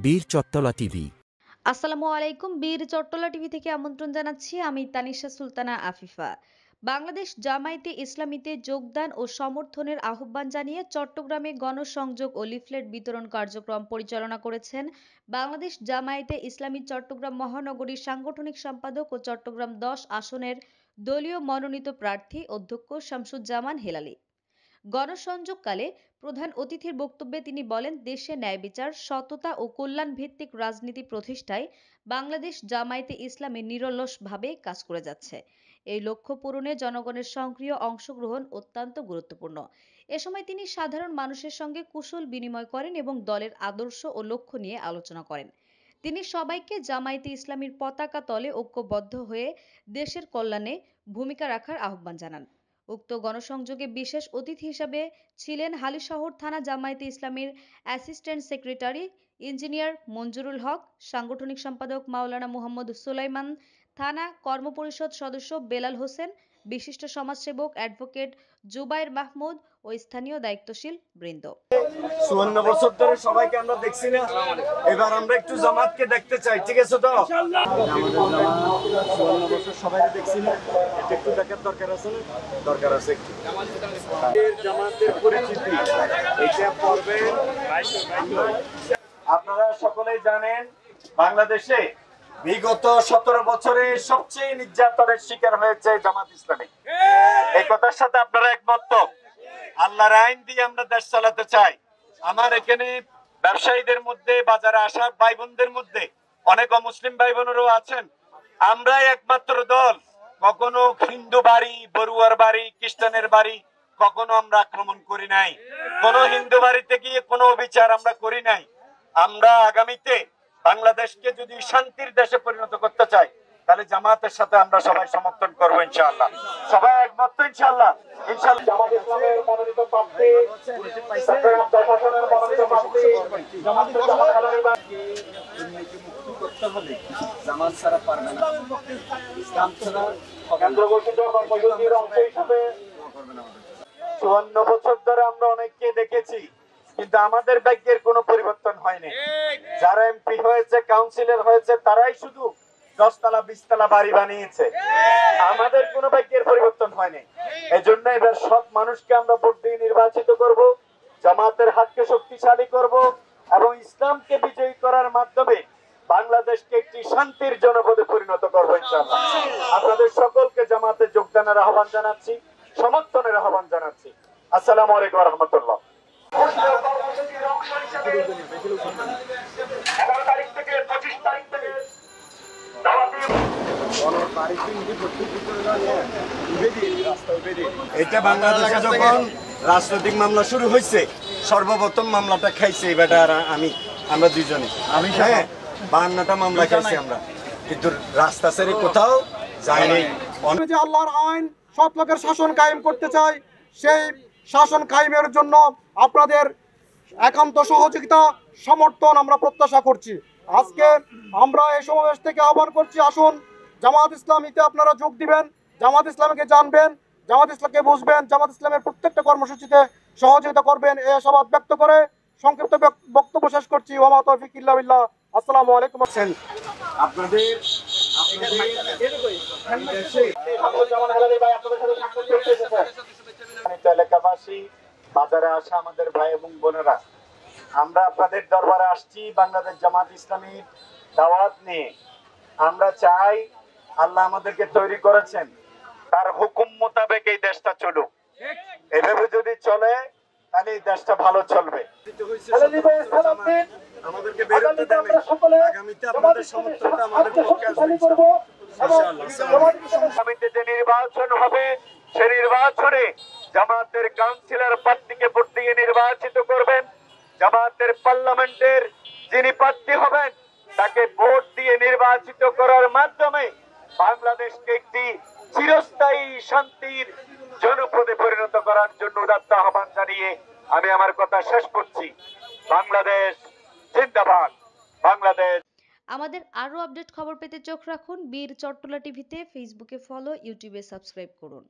বীর চট্টলা টিভি। আসসালামু আলাইকুম। বীর চট্টলা টিভি থেকে আমন্ত্রণ জানাচ্ছি। আমি তানিশা সুলতানা আফিফা। বাংলাদেশ জামায়াতে ইসলামীতে যোগদান ও সমর্থনের আহ্বান জানিয়ে চট্টগ্রামে গণসংযোগ ও লিফলেট বিতরণ কার্যক্রম পরিচালনা করেছেন বাংলাদেশ জামায়াতে ইসলামী চট্টগ্রাম মহানগরীর সাংগঠনিক সম্পাদক ও চট্টগ্রাম ১০ আসনের দলীয় মনোনীত প্রার্থী অধ্যক্ষ শামসুজ্জামান হেলালী। গণসংযোগকালে প্রধান অতিথির বক্তব্যে তিনি বলেন, দেশে ন্যায় বিচার, সততা ও কল্যাণ ভিত্তিক রাজনীতি প্রতিষ্ঠায় বাংলাদেশ জামায়াতে ইসলামী নিরলসভাবে কাজ করে যাচ্ছে। এই লক্ষ্য পূরণে জনগণের সক্রিয় অংশগ্রহণ অত্যন্ত গুরুত্বপূর্ণ। এ সময় তিনি সাধারণ মানুষের সঙ্গে কুশল বিনিময় করেন এবং দলের আদর্শ ও লক্ষ্য নিয়ে আলোচনা করেন। তিনি সবাইকে জামায়াতে ইসলামীর পতাকা তলে ঐক্যবদ্ধ হয়ে দেশের কল্যাণে ভূমিকা রাখার আহ্বান জানান। উক্ত গণসংযোগে বিশেষ অতিথি হিসেবে ছিলেন হালিশহর থানা জামায়াতে ইসলামীর অ্যাসিস্ট্যান্ট সেক্রেটারি ইঞ্জিনিয়ার মঞ্জুরুল হক, সাংগঠনিক সম্পাদক মাওলানা মুহাম্মদ সুলাইমান, থানা কর্মপরিষদ সদস্য বেলাল হোসেন, বিশিষ্ট সমাজসেবক অ্যাডভোকেট জুবায়ের মাহমুদ ও স্থানীয় দায়িত্বশীল বৃন্দ। ৫৪ বছর ধরে সবাইকে আমরা দেখছি না, এবার আমরা একটু জামাতকে দেখতে চাই, ঠিক আছে তো? আমাদের জামাত ৫৪ বছর সবাই দেখছি না, এটা একটু দেখার দরকার আছে না? দরকার আছে একটু। জামাতের পরিচিতি এটা পড়বেন। আপনারা সকলেই জানেন বাংলাদেশে বিগত ১৭ বছরে সবচেয়ে নির্যাতনের শিকার হয়েছে জামাত ইসলামী। এই কথার সাথে আপনারা একমত তো? আল্লাহর আইন দিয়ে আমরা দেশ চালাতে চাই। আমার এখানে ব্যবসায়ীদের মধ্যে, বাজারে আসা ভাই বোনদের মধ্যে অনেক অমুসলিম ভাই বোনেরও আছেন। আমরাই একমাত্র দল, কখনো হিন্দু বাড়ি, বড়ুয়ার বাড়ি, খ্রিস্টানের বাড়ি কখনো আমরা আক্রমণ করি নাই। কোন হিন্দু বাড়িতে গিয়ে কোনো অবিচার আমরা করি নাই। আমরা আগামীতে বাংলাদেশকে যদি শান্তির দেশে পরিণত করতে চাই, তাহলে জামাতের সাথে আমরা সবাই সমর্থন করবো ইনশাআল্লাহ। সবাই একমত তো ইনশাআল্লাহ? ইনশাআল্লাহ। জামাত ইসলামের মনোনীত প্রার্থী, চট্টগ্রাম ১০ আসনের মনোনীত প্রার্থী শামসুজ্জামান হেলালী মুক্ত করতে হলে জামাত ছাড়া পারবে না। ইসলাম ছাড়া কেন্দ্র ঘোষিত কর্মসূচির অংশ হিসেবে ৫৪ বছর ধরে আমরা অনেককে দেখেছি, কিন্তু আমাদের ভাগ্যের কোনো পরিবর্তন হয়নি। যারা এমপি হয়েছে, কাউন্সিলর হয়েছে, তারাই শুধু ১০ তলা ২০ তলা বাড়ি বানিয়েছে। আমাদের কোনো ভাগ্যের পরিবর্তন হয়নি। এই জন্য এবার সব মানুষকে আমরা ভোট দিয়ে নির্বাচিত করব, জামাতের হাতকে শক্তিশালী করব এবং ইসলামকে বিজয়ী করার মাধ্যমে বাংলাদেশকে একটি শান্তির জনপদে পরিণত করবো ইনশাআল্লাহ। আপনাদের সকলকে জামাতে যোগদানের আহ্বান জানাচ্ছি, সমর্থনের আহ্বান জানাচ্ছি। আসসালামু আলাইকুম ওয়া রাহমাতুল্লাহ। ১১ তারিখ থেকে ২৫ তারিখ থেকে এটা বাংলাদেশে যখন রাজনৈতিক মামলা শুরু হয়েছে, সর্বপ্রথম মামলাটা খাইছে এই বেটা আর আমরা দুইজনে। আমি ৫২টা মামলা খাইছি আমরা, কিন্তু রাস্তা ছেড়ে কোথাও যায়নি। যে আল্লাহর আইন, সৎ লোকের শাসন কায়েম করতে চাই, সেই শাসন কায়েমের জন্য আপনাদের একান্ত সহযোগিতা, সমর্থন আমরা প্রত্যাশা করছি। আজকে আমরা এই সমাবেশ থেকে আহ্বান করছি, আসুন জামাত ইসলামীতে আপনারা যোগ দিবেন, জামাত ইসলামীকে জানবেন, জামাত ইসলামকে বুঝবেন, জামাত ইসলামের প্রত্যেকটা কর্মসূচিতে সহযোগিতা করবেন, এই আশাবাদ ব্যক্ত করে সংক্ষিপ্ত বক্তব্য শেষ করছি। ওয়া মা তৌফিক ইল্লা বিল্লাহ। আসসালামু আলাইকুম। আপনাদের এলাকাবাসী, বাজারে আসা আমাদের ভাই এবং বোনেরা, আমরা আপনাদের দরবারে আসছি বাংলাদেশ জামাত ইসলামীর দাওয়াত নিয়ে। আমরা চাই আল্লাহ আমাদেরকে তৈরি করেছেন, তার হুকুম মোতাবেক এই দেশটা চলুক। এভাবে যদি চলে তাহলে এই দেশটা ভালো চলবে। আমাদেরকে বেরোতে দেন, আগামীতে আপনাদের সমর্থনটা আমাদের পক্ষে আসবে ইনশাআল্লাহ। যে নির্বাচন হবে, সে নির্বাচনে জামাতের কাউন্সিলর প্রার্থীকে ভোট দিয়ে নির্বাচিত করবেন। জামাতের পার্লামেন্টের যিনি প্রার্থী হবেন, তাকে ভোট দিয়ে নির্বাচিত করার মাধ্যমে বাংলাদেশকে একটি চিরস্থায়ী শান্তির জনপদে পরিণত করার জন্য উদাত্ত আহ্বান জানিয়ে আমি আমার কথা শেষ করছি। বাংলাদেশ জিন্দাবাদ, বাংলাদেশ। আমাদের আরও আপডেট খবর পেতে চোখ রাখুন বীর চট্টলা টিভিতে। ফেসবুকে ফলো, ইউটিউবে সাবস্ক্রাইব করুন।